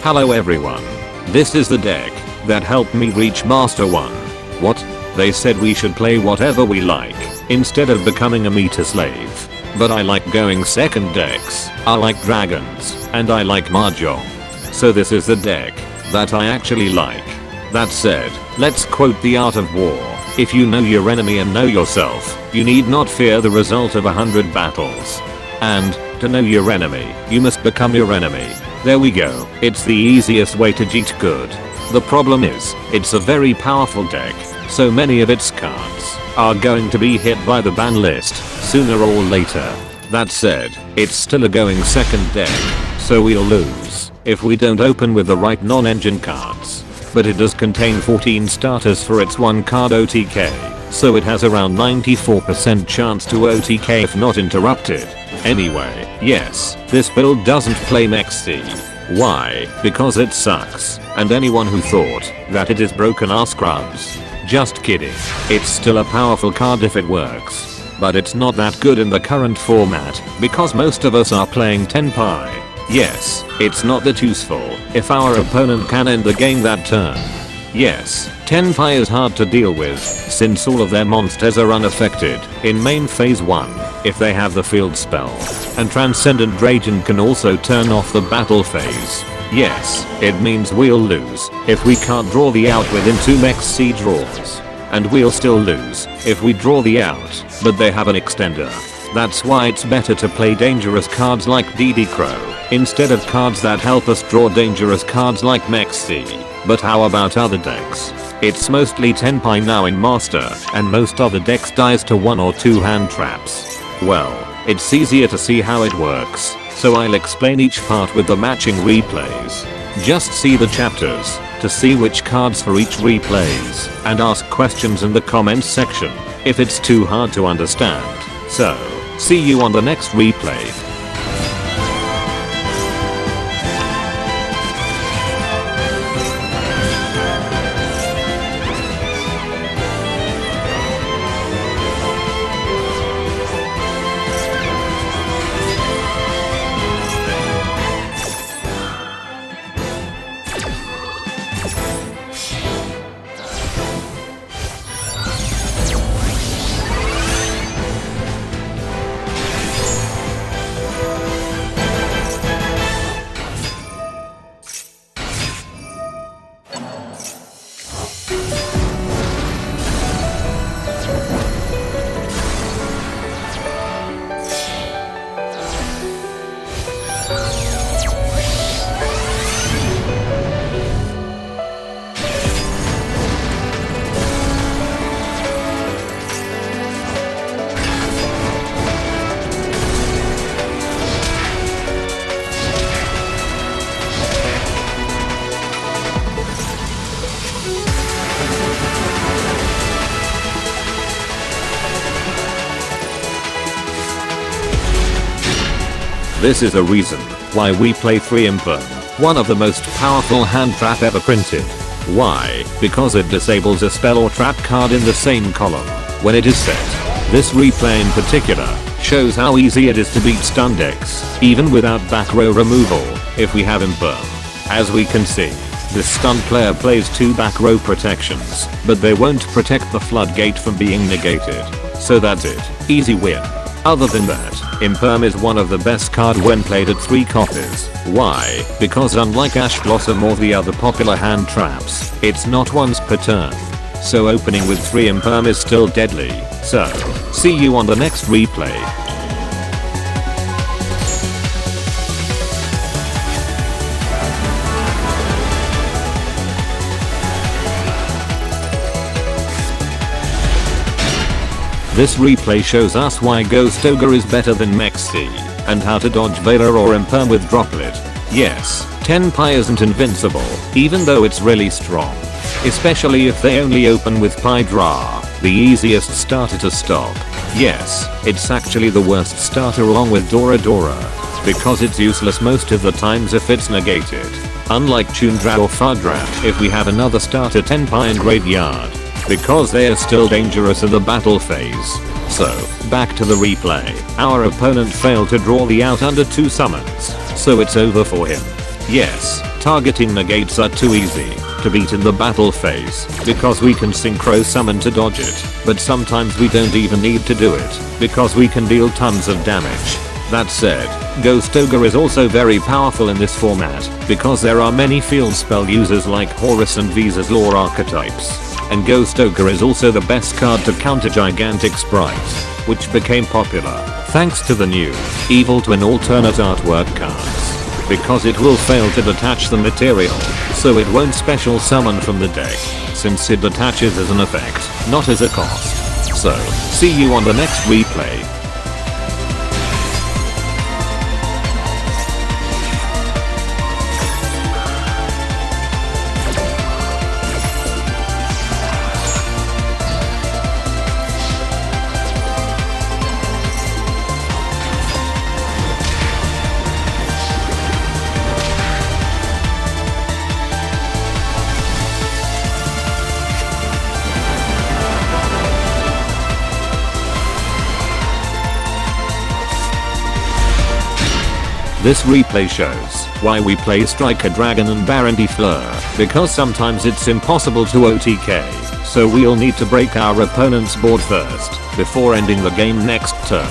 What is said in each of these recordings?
Hello everyone. This is the deck that helped me reach Master 1. What? They said we should play whatever we like instead of becoming a meter slave. But I like going second decks, I like dragons, and I like mahjong. So this is the deck that I actually like. That said, let's quote the art of war. If you know your enemy and know yourself, you need not fear the result of 100 battles. And, to know your enemy, you must become your enemy. There we go. It's the easiest way to cheat good. The problem is, it's a very powerful deck, so many of its cards are going to be hit by the ban list, sooner or later. That said, it's still a going second deck, so we'll lose if we don't open with the right non-engine cards. But it does contain 14 starters for its 1 card OTK, so it has around 94% chance to OTK if not interrupted. Anyway, yes, this build doesn't play Maxx. Why? Because it sucks, and anyone who thought that it is broken are scrubs. Just kidding. It's still a powerful card if it works, but it's not that good in the current format because most of us are playing Tenpai. Yes, it's not that useful if our opponent can end the game that turn. Yes, Tenpai is hard to deal with since all of their monsters are unaffected in main phase 1 if they have the field spell, and Transcendent Dragon can also turn off the battle phase. Yes, it means we'll lose if we can't draw the out within 2 Maxx draws. And we'll still lose if we draw the out, but they have an extender. That's why it's better to play dangerous cards like D.D instead of cards that help us draw dangerous cards like Maxx. But how about other decks? It's mostly Tenpai now in Master, and most other decks dies to 1 or 2 hand traps. Well, it's easier to see how it works, so I'll explain each part with the matching replays. Just see the chapters to see which cards for each replays, and ask questions in the comments section if it's too hard to understand. So, see you on the next replay. This is a reason why we play 3 Imperm, one of the most powerful hand trap ever printed. Why? Because it disables a spell or trap card in the same column when it is set. This replay in particular shows how easy it is to beat stun decks, even without back row removal, if we have Imperm. As we can see, this stun player plays 2 back row protections, but they won't protect the floodgate from being negated. So that's it. Easy win. Other than that, Imperm is one of the best card when played at 3 copies. Why? Because unlike Ash Blossom or the other popular hand traps, it's not once per turn. So opening with 3 Imperm is still deadly. So, see you on the next replay. This replay shows us why Ghost Ogre is better than Maxx, and how to dodge Veiler or Imperm with Droplet. Yes, Tenpai isn't invincible, even though it's really strong. Especially if they only open with Pydra, the easiest starter to stop. Yes, it's actually the worst starter along with Dora Dora, because it's useless most of the times if it's negated. Unlike Tundra or Fadra if we have another starter Tenpai in Graveyard, because they are still dangerous in the battle phase. So, back to the replay. Our opponent failed to draw the out under 2 summons, so it's over for him. Yes, targeting negates are too easy to beat in the battle phase because we can synchro summon to dodge it, but sometimes we don't even need to do it because we can deal tons of damage. That said, Ghost Ogre is also very powerful in this format because there are many field spell users like Horus and Visa's lore archetypes. And Ghost Ogre is also the best card to counter Gigantic Spright, which became popular thanks to the new Evil Twin alternate artwork cards. Because it will fail to detach the material, so it won't special summon from the deck, since it detaches as an effect, not as a cost. So, see you on the next replay. This replay shows why we play Striker Dragon and Baronne de Fleur, because sometimes it's impossible to OTK, so we'll need to break our opponent's board first, before ending the game next turn.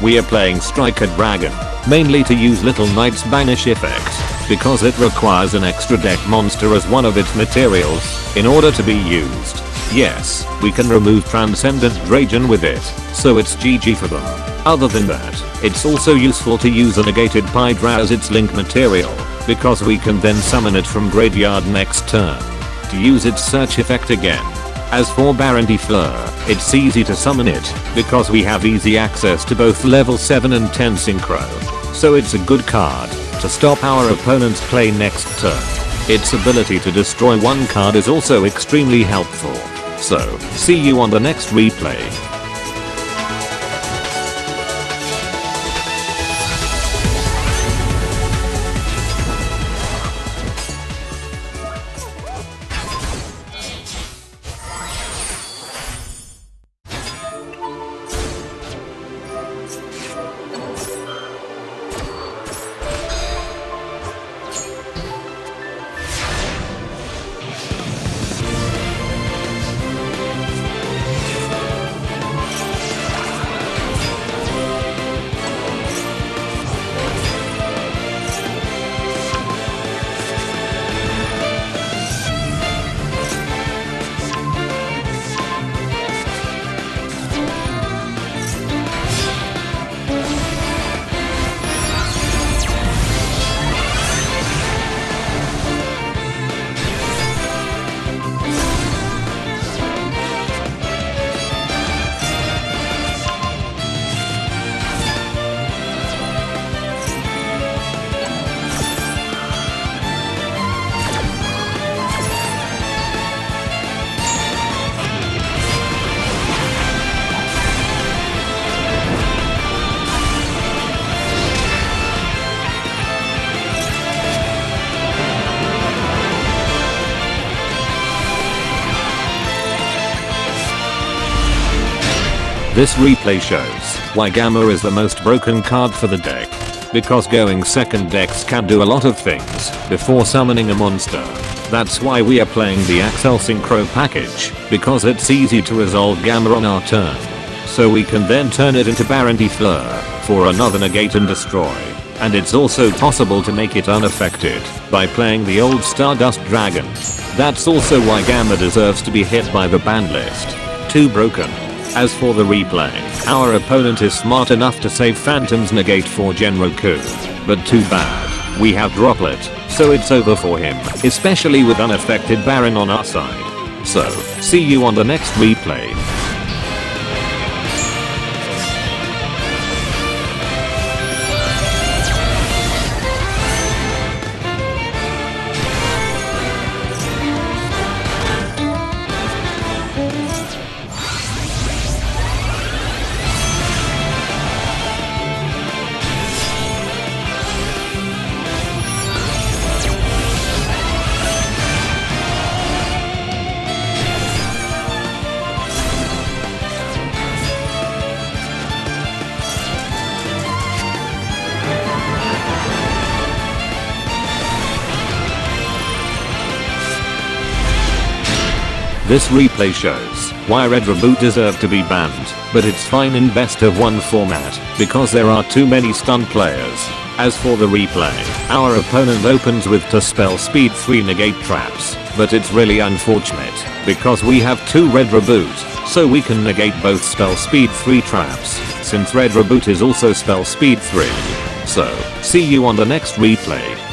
We are playing Striker Dragon, mainly to use Little Knight's Banish effect, because it requires an extra deck monster as one of its materials, in order to be used. Yes, we can remove Transcendent Dragon with it, so it's GG for them. Other than that, it's also useful to use a negated Pydra as its link material, because we can then summon it from graveyard next turn, to use its search effect again. As for Baronne de Fleur, it's easy to summon it, because we have easy access to both level 7 and 10 Synchro, so it's a good card to stop our opponent's play next turn. Its ability to destroy one card is also extremely helpful. So, see you on the next replay. This replay shows why Gamma is the most broken card for the deck. Because going second decks can do a lot of things before summoning a monster. That's why we are playing the Accel Synchro package, because it's easy to resolve Gamma on our turn. So we can then turn it into Baronne de Fleur for another negate and destroy. And it's also possible to make it unaffected by playing the old Stardust Dragon. That's also why Gamma deserves to be hit by the ban list. Too broken. As for the replay, our opponent is smart enough to save Phantom's negate for Genroku. But too bad, we have Droplet, so it's over for him, especially with unaffected Baron on our side. So, see you on the next replay. This replay shows why Red Reboot deserved to be banned, but it's fine in best of 1 format because there are too many stun players. As for the replay, our opponent opens with to spell speed 3 negate traps, but it's really unfortunate because we have 2 Red Reboot, so we can negate both spell speed 3 traps, since Red Reboot is also spell speed 3. So, see you on the next replay.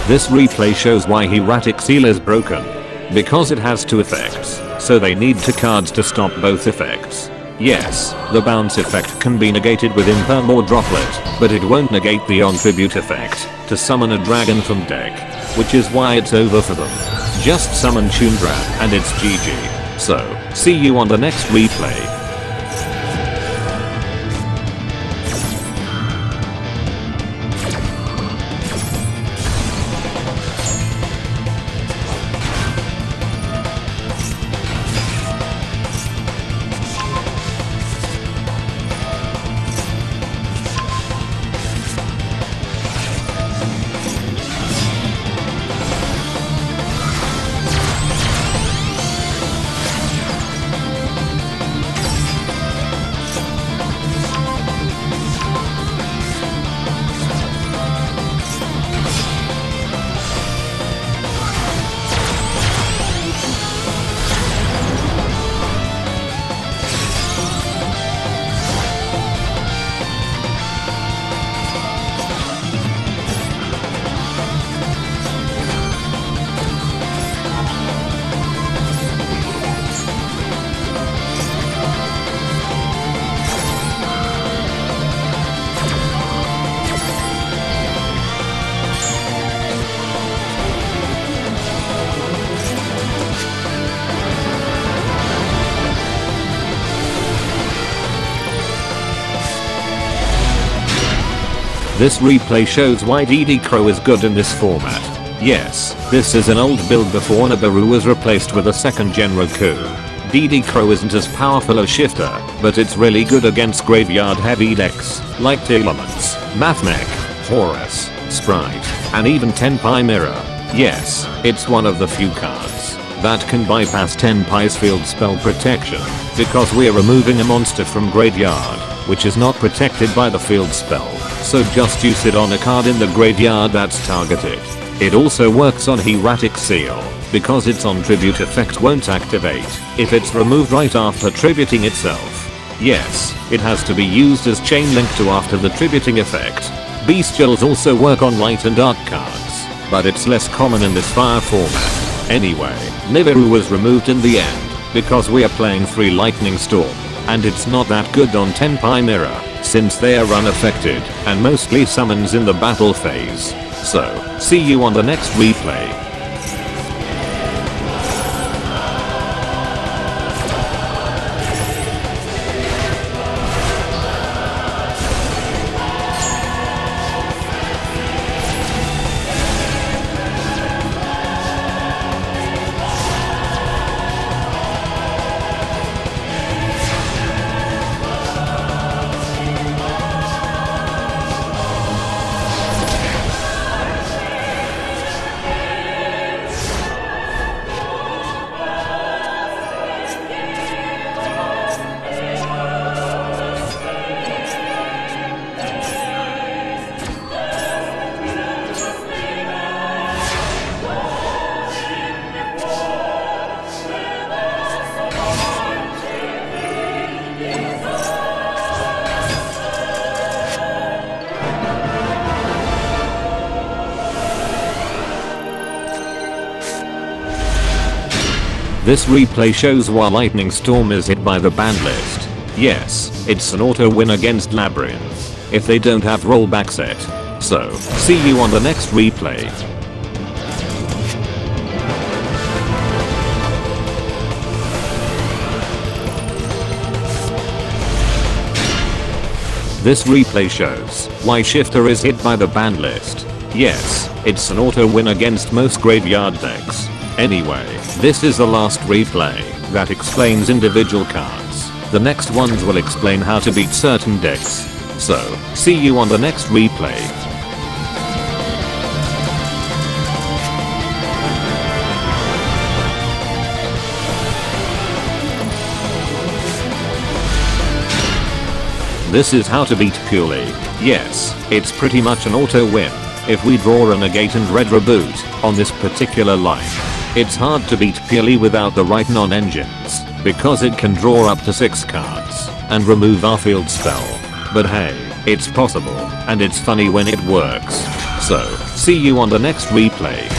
This replay shows why Hieratic Seal is broken. Because it has 2 effects, so they need 2 cards to stop both effects. Yes, the bounce effect can be negated with Imperm or Droplet, but it won't negate the on-tribute effect to summon a dragon from deck, which is why it's over for them. Just summon Tundra and it's GG. So, see you on the next replay. This replay shows why D.D Crow is good in this format. Yes, this is an old build before Nibiru was replaced with a 2nd gen Roku. D.D Crow isn't as powerful as Shifter, but it's really good against graveyard heavy decks like Tearlaments, Mathmech, Horus, Spright, and even Tenpai Mirror. Yes, it's one of the few cards that can bypass Tenpai's field spell protection, because we're removing a monster from graveyard, which is not protected by the field spell, so just use it on a card in the graveyard that's targeted. It also works on Hieratic Seal, because its on-tribute effect won't activate if it's removed right after tributing itself. Yes, it has to be used as chain link to after the tributing effect. Bestials also work on light and dark cards, but it's less common in this fire format. Anyway, Nibiru was removed in the end, because we are playing 3 Lightning Storm, and it's not that good on Tenpai Mirror, since they are unaffected, and mostly summons in the battle phase. So, see you on the next replay. This replay shows why Lightning Storm is hit by the banned list. Yes, it's an auto win against Labrynth if they don't have rollback set. So, see you on the next replay. This replay shows why Shifter is hit by the ban list. Yes, it's an auto win against most graveyard decks. Anyway, this is the last replay that explains individual cards. The next ones will explain how to beat certain decks. So, see you on the next replay. This is how to beat Purrely. Yes, it's pretty much an auto win if we draw a negate and red reboot on this particular line. It's hard to beat Purrely without the right non-engines because it can draw up to 6 cards and remove our field spell. But hey, it's possible and it's funny when it works. So, see you on the next replay.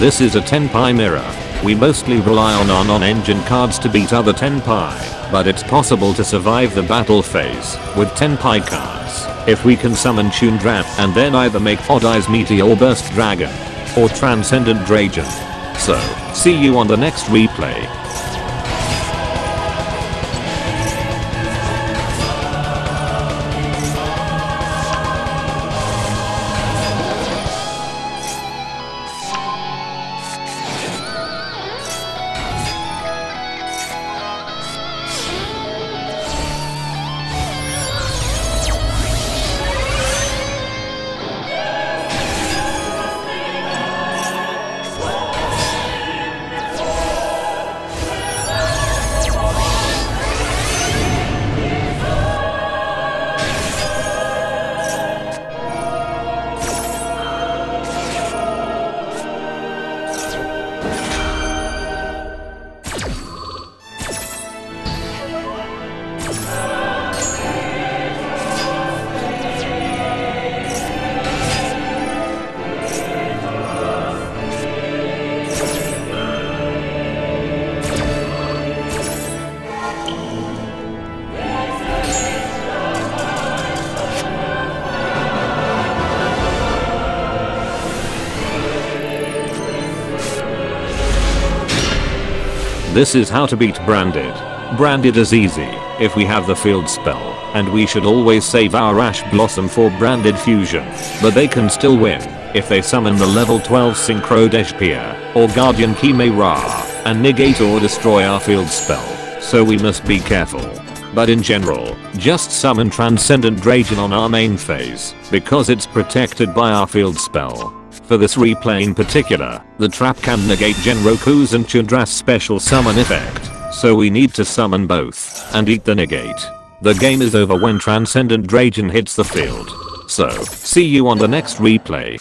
This is a Tenpai mirror. We mostly rely on our non-engine cards to beat other Tenpai, but it's possible to survive the battle phase with Tenpai cards if we can summon Tundra and then either make Odd Eyes Meteor Burst Dragon or Transcendent Dragon. So, see you on the next replay. This is how to beat Branded. Branded is easy if we have the field spell, and we should always save our Ash Blossom for Branded Fusion, but they can still win if they summon the level 12 Synchro Deshpia or Guardian Chimera and negate or destroy our field spell, so we must be careful. But in general, just summon Transcendent Dragon on our main phase because it's protected by our field spell. For this replay in particular, the trap can negate Genroku's and Tundra's special summon effect, so we need to summon both and eat the negate. The game is over when Transcendent Dragon hits the field. So, see you on the next replay.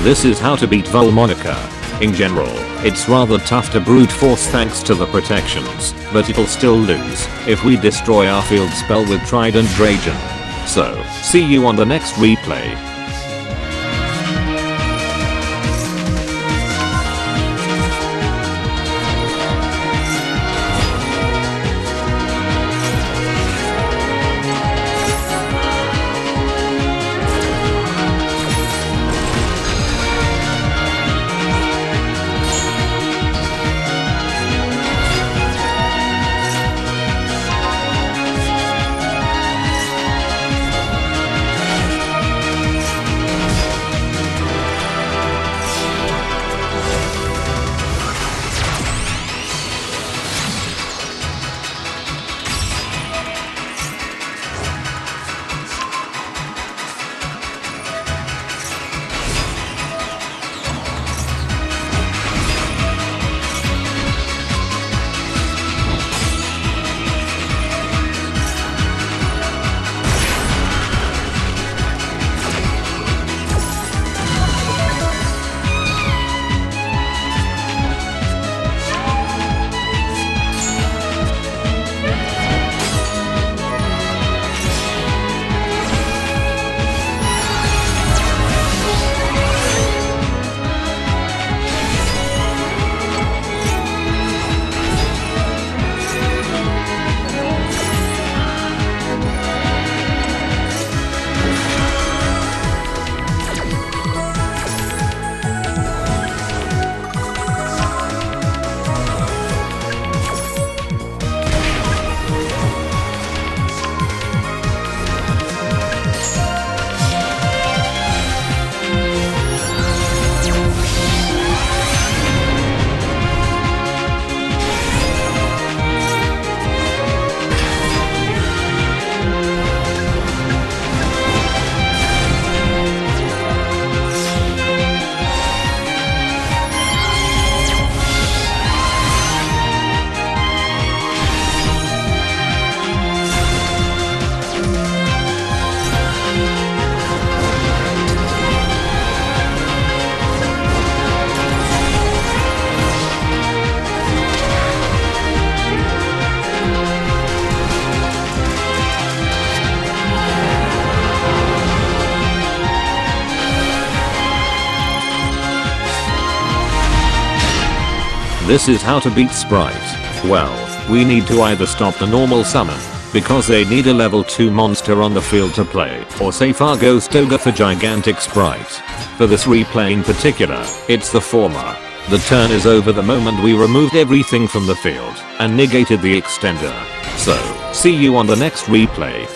This is how to beat Vaalmonica. In general, it's rather tough to brute force thanks to the protections, but it'll still lose if we destroy our field spell with Trident Dragon. So, see you on the next replay. This is how to beat Spright. Well, we need to either stop the normal summon, because they need a level 2 monster on the field to play, or save our Ghost Ogre for gigantic Spright. For this replay in particular, it's the former. The turn is over the moment we removed everything from the field, and negated the extender. So, see you on the next replay.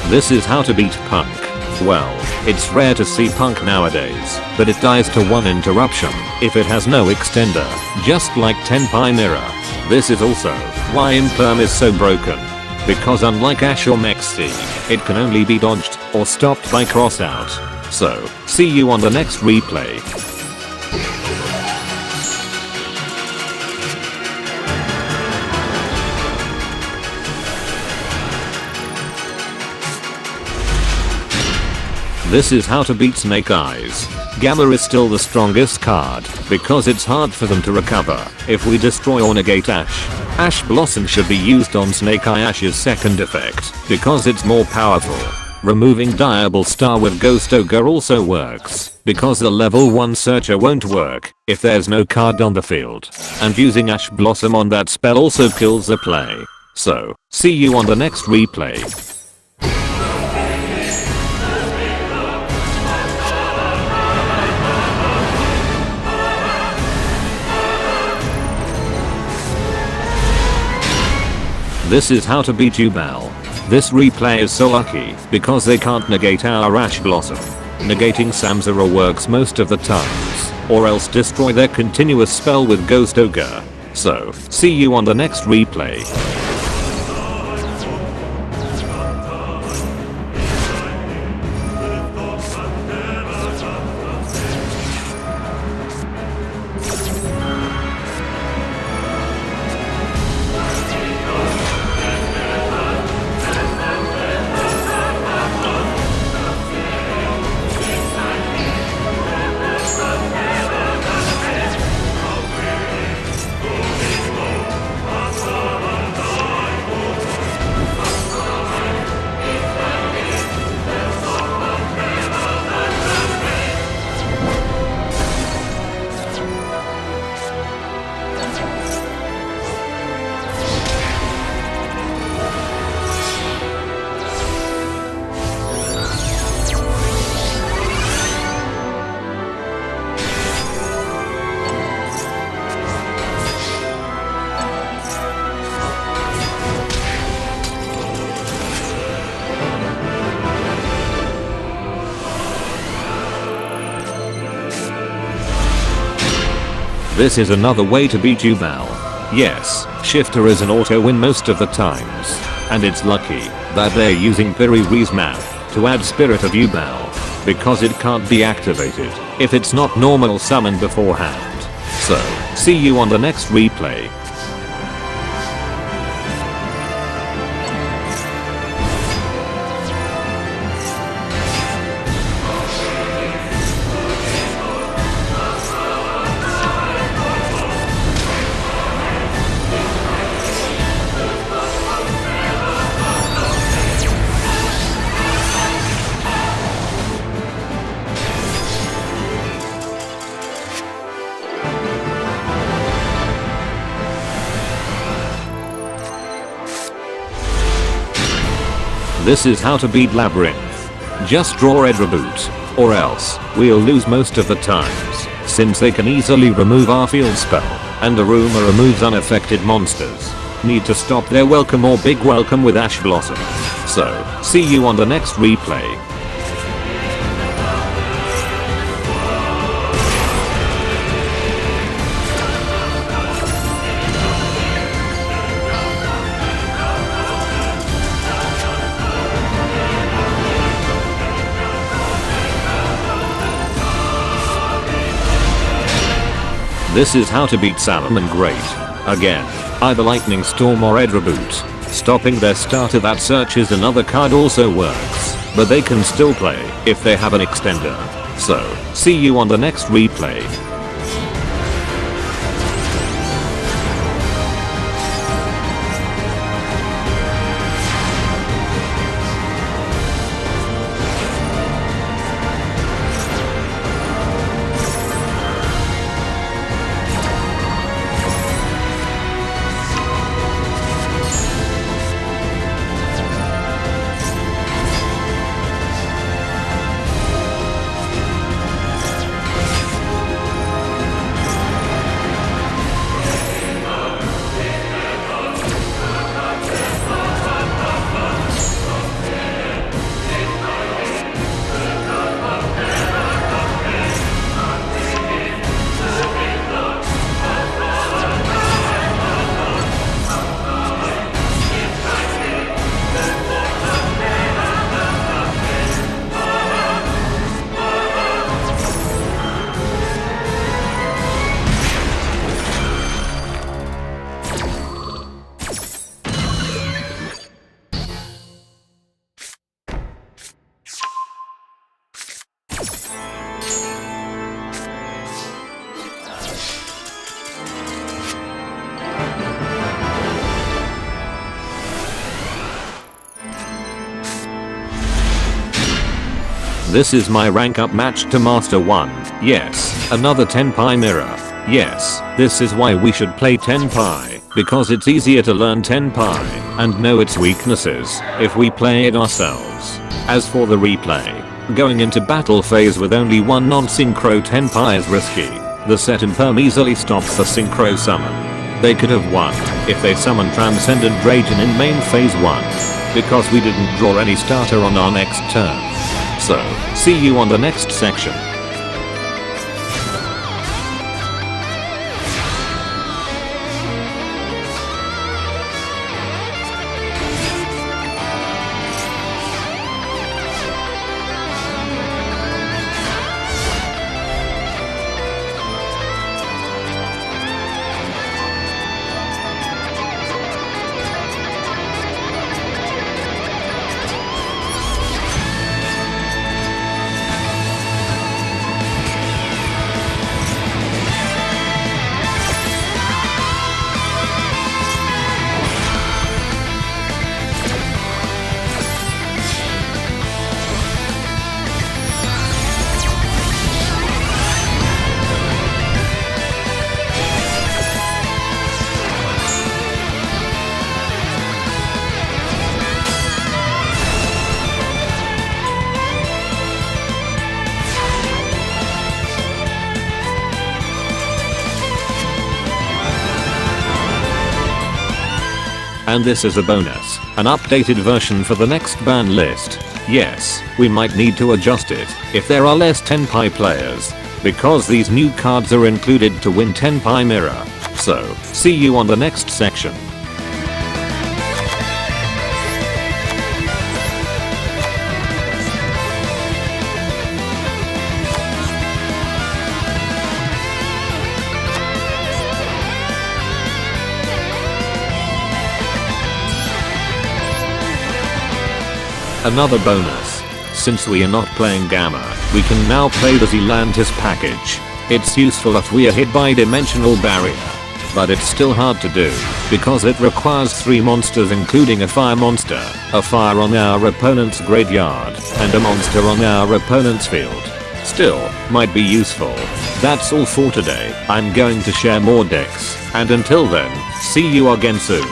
This is how to beat P.U.N.K. Well, it's rare to see P.U.N.K nowadays, but it dies to one interruption if it has no extender, just like Tenpai Mirror. This is also why Imperm is so broken, because unlike Ashe or Maxx, it can only be dodged or stopped by crossout. So, see you on the next replay. This is how to beat Snake Eyes. Gamma is still the strongest card, because it's hard for them to recover if we destroy or negate Ashe. Ash Blossom should be used on Snake Eye Ashe's second effect, because it's more powerful. Removing Diable Star with Ghost Ogre also works, because the level 1 searcher won't work if there's no card on the field. And using Ash Blossom on that spell also kills the play. So, see you on the next replay. This is how to beat Yubel. This replay is so lucky because they can't negate our Ash Blossom. Negating Samzara works most of the times, or else destroy their continuous spell with Ghost Ogre. So, see you on the next replay. This is another way to beat Yubel. Yes, Shifter is an auto win most of the times. And it's lucky that they're using Purrely's map to add Spirit of Yubel, because it can't be activated if it's not normal summon beforehand. So, see you on the next replay. This is how to beat Labrynth. Just draw Red Reboot, or else we'll lose most of the times, since they can easily remove our field spell, and Aruma removes unaffected monsters. Need to stop their welcome or big welcome with Ash Blossom. So, see you on the next replay. This is how to beat Salamangreat. Again, either Lightning Storm or Red Reboot. Stopping their starter that searches another card also works, but they can still play if they have an extender. So, see you on the next replay. This is my rank up match to Master 1. Yes, another Tenpai mirror. Yes, this is why we should play Tenpai, because it's easier to learn Tenpai and know its weaknesses if we play it ourselves. As for the replay, going into battle phase with only one non-synchro Tenpai is risky. The set Imperm easily stops the synchro summon. They could have won if they summoned Transcendent Dragon in main phase 1, because we didn't draw any starter on our next turn. So, see you on the next section. And this is a bonus, an updated version for the next ban list. Yes, we might need to adjust it if there are less Tenpai players. because these new cards are included to win Tenpai Mirror. So, see you on the next section. Another bonus. Since we are not playing Gamma, we can now play the Zealantis package. It's useful if we are hit by Dimensional Barrier. But it's still hard to do, because it requires 3 monsters including a fire monster, a fire on our opponent's graveyard, and a monster on our opponent's field. Still, might be useful. That's all for today. I'm going to share more decks, and until then, see you again soon.